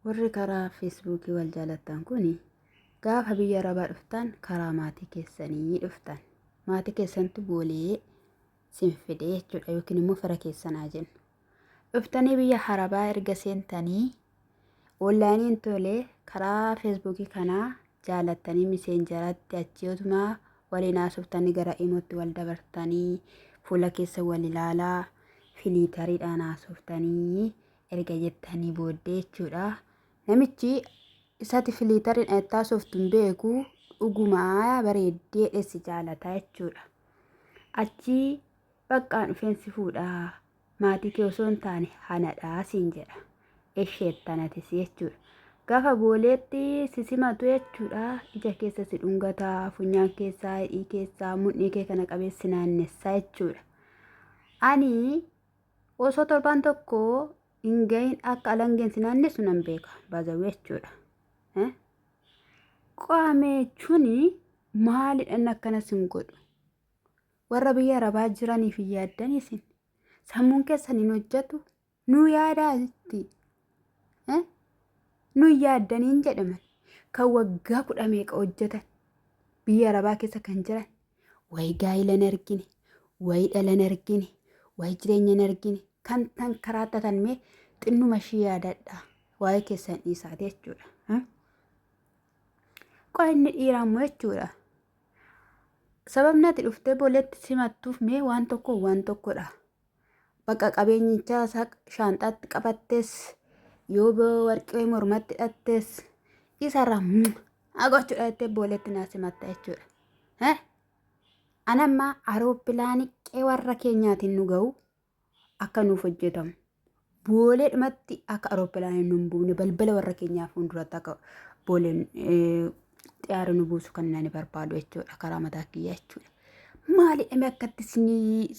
warri karaa feesbuukii wal jaalattan kuni gaafa biyya arabaa dhuftan karaa maatii keessanii dhuftan. Maatii keessantu boolee sin fide jechuudha yookiin immoo fira keessanaa jennu. Dhuftanii biyya arabaa erga seentanii onlaayiniin tolee karaa feesbuukii kanaa jaalattanii miseenjaratti achiitumaa waliin haasoftan gara imootti wal dabartanii fuula keessa wal ilaalaa filiitariidhaan haasoftanii erga jettanii booddee jechuudha. Namichi isatti filiitariin itti haasoftuun beeku dhugumaa bareeddee dheessi jaalataa jechuudha. Achii baqqaan dhufeensi fuudhaa maatii kee osoo hin taane hanadhaa siin jedha. Esheettanatis jechuudha. Gaafa booleetti sisimatu jechuudha. Ija keessa si dhungataa, funyaan keessaa, hidhii keessaa, mudhii kee kana qabeessi naannessaa jechuudha. Ani osoo torbaan tokko hin gahin akka alangeen si naannessu nan beeka baazawuu jechuudha. Qaameechuni maalidhaan akkanas hin godhu? Warra biyya arabaa jiraniif hin yaaddanii isin? Sammuun keessan hin hojjetu? Nu yaadaatti? Nu yaaddaniin jedhaman kan waggaa 10 meeqa hojjetan biyya arabaa keessa kan jiran wayi gaa'ila hin argine, wayi dhala hin argine, wayi jireenya hin argine kan tan karaatatan mee xinnuma ishii yaadadha waa'ee keessan dhiisaate jechuudha. Qo'inni dhiiraammoo jechuudha. Sababni ati dhuftee booleetti simattuuf mee waan tokkodha. Bakka qabeenyichaa shaanxaatti qabattes yoo warqee mormatti hidhattes isarraa gochuudha jettee booleetti naa simatta jechuudha. Anamma arooppilaanii warra keenyaatiin nu ga'u akka nuuf hojjetamu. Booleedhumatti akka arooppilaanii nu hin buune balbala warra keenyaa fuulduratti akka booleen xiyyaara nu buusu kan nani barbaadu jechuudha karaa mataa kiyyaa jechuudha. Maalidhame akkatti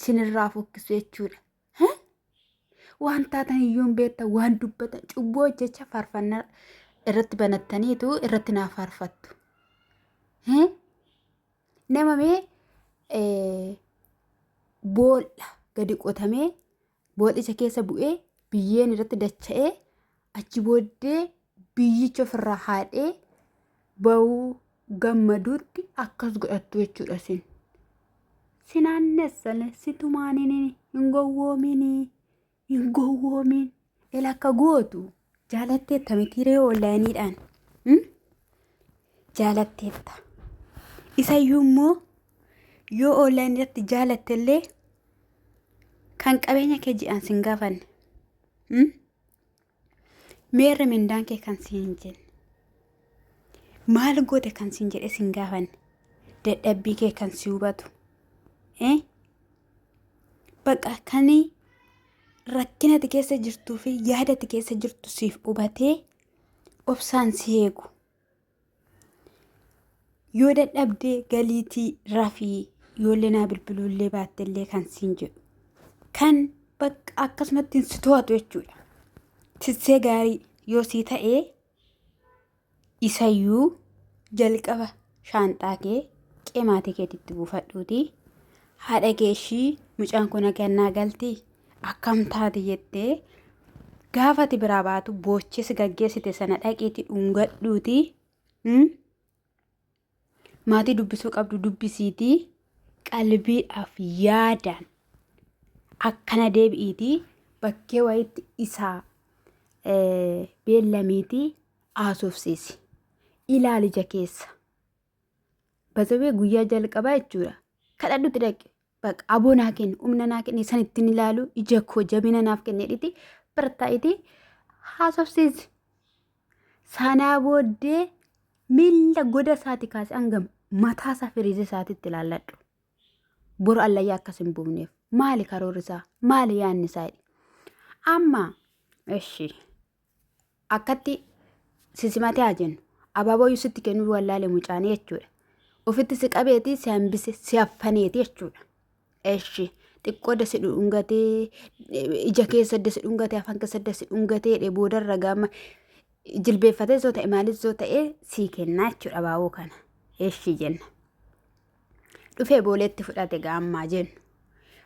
sinirraa fokkisu jechuudha. Waan taatan iyyuu hin beektan waan dubbatan cubboo jecha faarfannaa irratti banattaniitu irratti naa faarfattu. Nama mee boolla gadi qotamee bool'icha keessa bu'ee biyyeen irratti dacha'ee achi booddee biyyicha ofirraa haadhee ba'uu gammaduutti akkas godhattu jechuudha sin. Sinaannessan situmaaniin hin gowwoominii. Hin gowwoomin ela akka gootu jaalatteetta mitiree onlaayiniidhaan jaalatteetta. Isayyuu immoo yoo onlaayinii irratti jaalattellee kan qabeenya kee ji'aan sin gaafanne meerre mindaan kee kan siin jenne maal goote kan siin jedhe sin gaafanne dadhabbii kee kan si hubatu bakka kanii rakkina ati keessa jirtuu fi yaada ati keessa jirtu siif hubatee obsaan si eegu. Yoo dadhabdee galiitii rafii yoollee naa bilbiluullee baattellee kan siin jedhu kan bakka akkasumatti si to'atu jechuudha. Tissee gaarii yoo sii ta'ee isayyuu jalqaba shaanxaa kee qemaatii keetitti buufadhuuti haadha keeshii mucaan kun agannaa galtii akkam taate jettee gaafati biraa baatu boochee si gaggeessite sana dhaqiitti dhungadhuuti. Maatii dubbisuu qabdu dubbisiitii qalbiidhaaf yaadaan akkana deebi'iitii bakkee wayitti isaa beellamiitii haasofsiisi. Ilaalija keessa. Basawee guyyaa jalqabaa jechuudha. Kadhadhuutti dhaqe. Bakka aboo naa kenni humna naa kenni san ittiin ilaalu ija koo jabina naaf kennedhiti birtaa'itii haasofsiisi. Sanaa booddee miila goda isaati kaasee hanga mataa isaa firiiza isaatitti ilaalladhu. Bor allayyaa akkas hin buufneef maali karoorri isaa maali yaadni isaa? Amma eshi akkatti sisimatee haa jennu abaaboo yuusitti kennuu wallaale mucaanii jechuudha. Ofitti si qabeetii si hambise si affaneeti jechuudha. Eshi xiqqoo dasi dhungatee ija keessa dasi dhungatee afaan keessa dasi dhungatee boodarra gama jilbeeffatee soo ta'e maalis soo ta'e sii kennaa jechuudha abaaboo kana. Eshi jenna. Dhufee booleetti fudhate gaammaa jennu.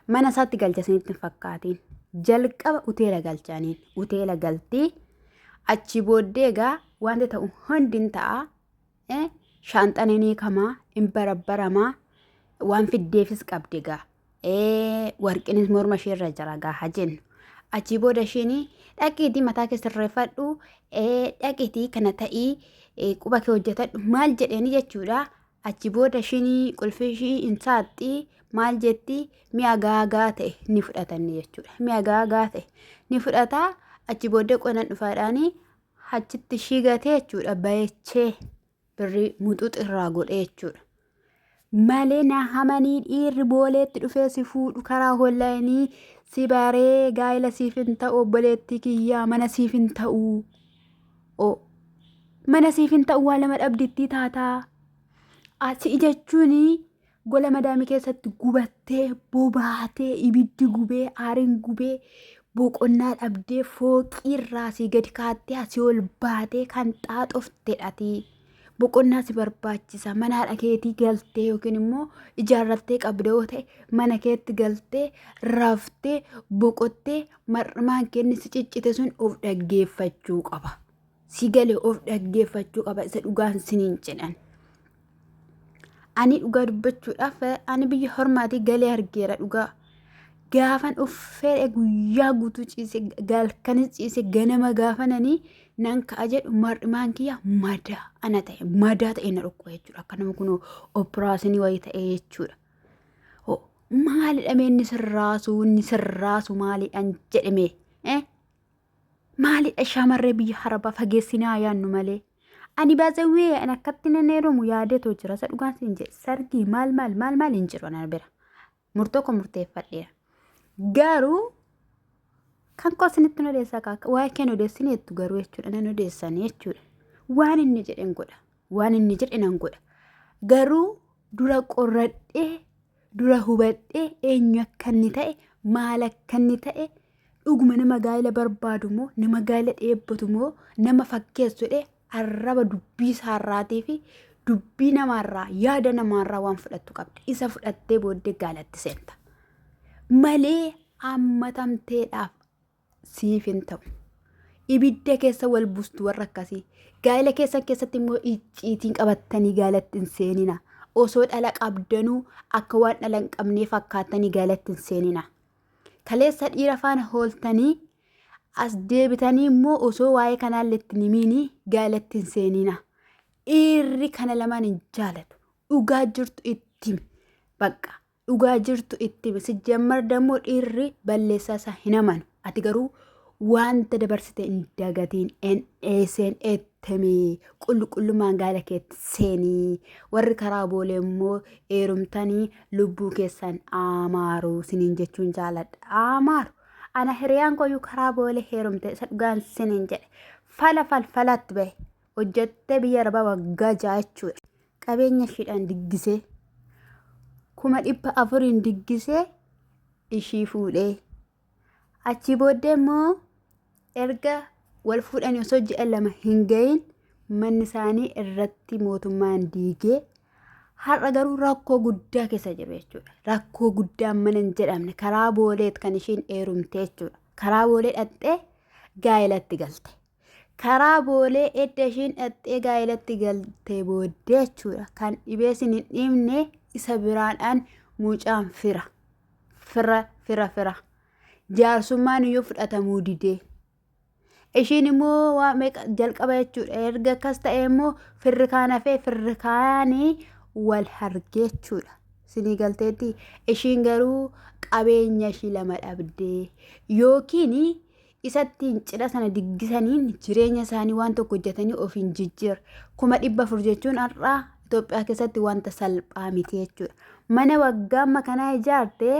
Mana isaatti galchasanitti hin fakkaatiin. Jalqaba uteela galchaaniin uteela galtii achi booddee gaa wanta ta'u hundin ta'a shaanxaan ni kamaa hin barabbaramaa waan fiddeefis qabdi gaa warqinis morma isheerra jira gaa hajennu achi booda isheen dhaqiitii mataa kee sirreeffadhu dhaqiitii kana ta'ii quba kee hojjetadhu maal jedheeni jechuudha. Achi booda isheen qulfii ishii insaatti maal jetti mi'a gaagaa ta'e ni fudhatanni jechuudha. Mi'a gaagaa ta'e ni fudhata. Achi booddee qonan dhufaadhaani achitti ishii gatee jechuudha bayeechee birrii muxuuxi irraa godhee jechuudha. Malee na hamanii dhiirri booleetti dhufee si fuudhu karaa hollaayinii si baree gaa'ela siif hin ta'u obboleetti kiyyaa mana siif hin ta'u mana siif hin ta'u waa lama dhabdittii taataa. Asi jechuun gola madaamii keessatti gubattee bobaatee ibiddi gubee aariin gubee boqonnaa dhabdee fooqii irraa si gadi kaattee asii ol baatee kan xaaxofteedhati. Boqonnaa si barbaachisa mana haadha keetii galtee yookiin immoo ijaarrattee qabda yoo ta'e mana keetti galtee raftee boqottee mar'imaan kenni si ciccite sun of dhaggeeffachuu qaba. Si galee of dhaggeeffachuu qaba isa dhugaan siniin jedhan. Ani dhugaa dubbachuudhaaf ani biyya hormaatii galee argeera dhugaa. Gaafan uffee guyyaa guutuu ciise galkanis ciise ganama gaafananii nan ka'a jedhu mar'imaan kiyya madaa ana ta'e madaa ta'e na dhukkuba jechuudha. Akka nama kun operaashinii wayii ta'e jechuudha. Maalidha inni sirraasu maalidhaan jedhame maalidha shamarree biyya harabaa fageessinaa yaannu malee. Ani baazawee ana akkatti naneerumu yaadeetoo jira isa dhugaan siin jedhe sargii maal hin jiru ana bira murtoo ko murteeffadheera. Garuu kan koosinitti odeessaa kaaka waa keen odeessineettu garuu jechuudha nan odeessanii jechuudha. Waan inni jedhen godha waan inni jedhe nan godha. Garuu dura qorradhee dura hubadhee eenyu akka inni ta'e maal akka inni ta'e dhuguma nama gaa'ela barbaadu moo nama gaa'ela dheebbatu moo nama fakkeessudhee arraba dubbii isaarraatii fi dubbii namaarraa yaada namaarraa waan fudhattu qabdi. Isa fudhattee booddee gaalatti seenta. Malee hammatamteedhaaf siif hin ta'u. Ibidda keessa wal buustu warra akkasii. Gaa'ela keessatti immoo icciitiin qabattanii gaalatti hin seenina. Osoo dhala qabdanuu akka waan dhala hin qabnee fakkaatanii gaalatti hin seenina. Kaleessa dhiira faana hooltanii as deebitanii immoo osoo waa'ee kanaalletti nimiini gaalatti hin seenina. Dhiirri kana lamaan hin jaalatu. Dhugaa jirtu itti bakka. Dhugaa jirtu itti sijjammar dammoo dhiirri balleessaa isaa hin amanu. Ati garuu wanta dabarsite hin dagatiin en eeseen ettemee qulqullummaan gaala keetti seenii. Warri karaa boolee immoo heerumtanii lubbuu keessan amaaru siniin jechuun jaaladha. Amaaru. Ana hiriyaan koyyuu karaa boolee heerumte isa dhugaan siniin jedhe. Falatti bahe. Hojjettee biyya arabaa waggaa ja'a jechuudha. Qabeenya ishiidhaan diggisee 400,000 diggisee ishii fuudhee. Achi booddee immoo erga wal fuudhanii osoo ji'a 2 hin gahin manni isaanii irratti mootummaan diigee har'a garuu rakkoo guddaa keessa jiru jechuudha. Rakkoo guddaa mana hin jedhamne karaa booleet kan ishiin heerumte jechuudha. Karaa boolee dhattee gaa'elatti galte. Karaa boolee edda ishiin dhattee gaa'elatti galte booddee jechuudha. Kan dhibee isin hin dhiibne isa biraadhaan mucaan fira. Jaarsummaan iyyuu fudhatamuu didee. Ishiin immoo waa meeqa jalqaba jechuudha. Erga akkas ta'e immoo firri kaan hafee firri kaanii wal hargee jechuudha. Sinii galteetti ishiin garuu qabeenya ishii 2 dhabdee yookiin isattiin cidha sana diggisaniin jireenya isaanii waan tokko hojjetanii ofiin jijjiir 400 jechuun har'aa Itoophiyaa keessatti wanta salphaa miti jechuudha. Mana waggaa amma kanaa ijaartee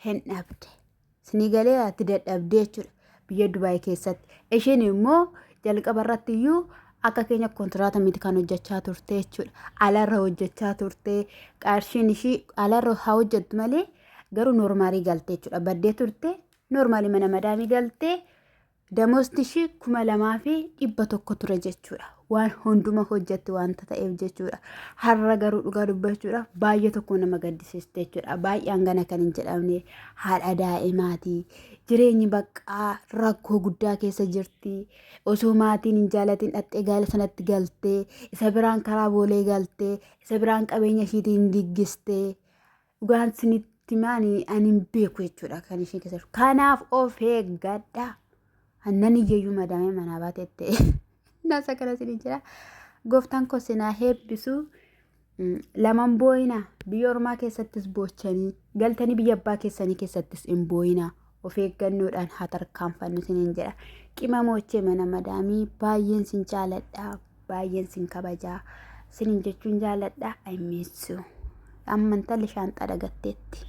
hin dhabde. Sinii galee ati dadhabdee jechuudha. Biyya Dubaay keessatti. Ishiin immoo jalqaba irratti iyyuu akka keenya kontiraata miti kan hojjechaa turte jechuudha. Alarra hojjechaa turte. Qarshiin ishii alarra haa hojjettu malee garuu noormaalii galte jechuudha. Baddee turte noormaalii mana madaamii galte. Damoosti ishii 2,100 ture jechuudha. Waan hunduma hojjette wanta ta'eef jechuudha. Har'a garuu dhugaa dubbachuudhaaf baay'ee tokko nama gaddisiiste jechuudha. Baay'ee hangana kan hin jedhamne haadha daa'imaati. jireenyi baqqaa rakkoo guddaa keessa jirti. Osoo maatiin hin jaalatin dhattee gaala sanatti galtee isa biraan karaa boolee galtee isa biraan qabeenya ishiitiin diggistee dhugaan isinitti maanii ani hin beeku jechuudha kan ishee keessa jiru. Kanaaf of eeggadhaa. Annan iyyayyuu madamee manaa baatettee nasa kana isin jira. Gooftaan koo sinaa heebbisu. Laman booyina biyya ormaa keessattis boochanii galtanii biyya abbaa keessanii keessattis hin booyina. Of eeggannoodhaan haa tarkaanfannu isiniin jedha. Qimamoochee mana madaamii baay'een sin jaaladha. Baay'een sin kabajaa. Isiniin jechuun jaaladha. I miss you. Amma intalli shaanxaa dhagatteetti.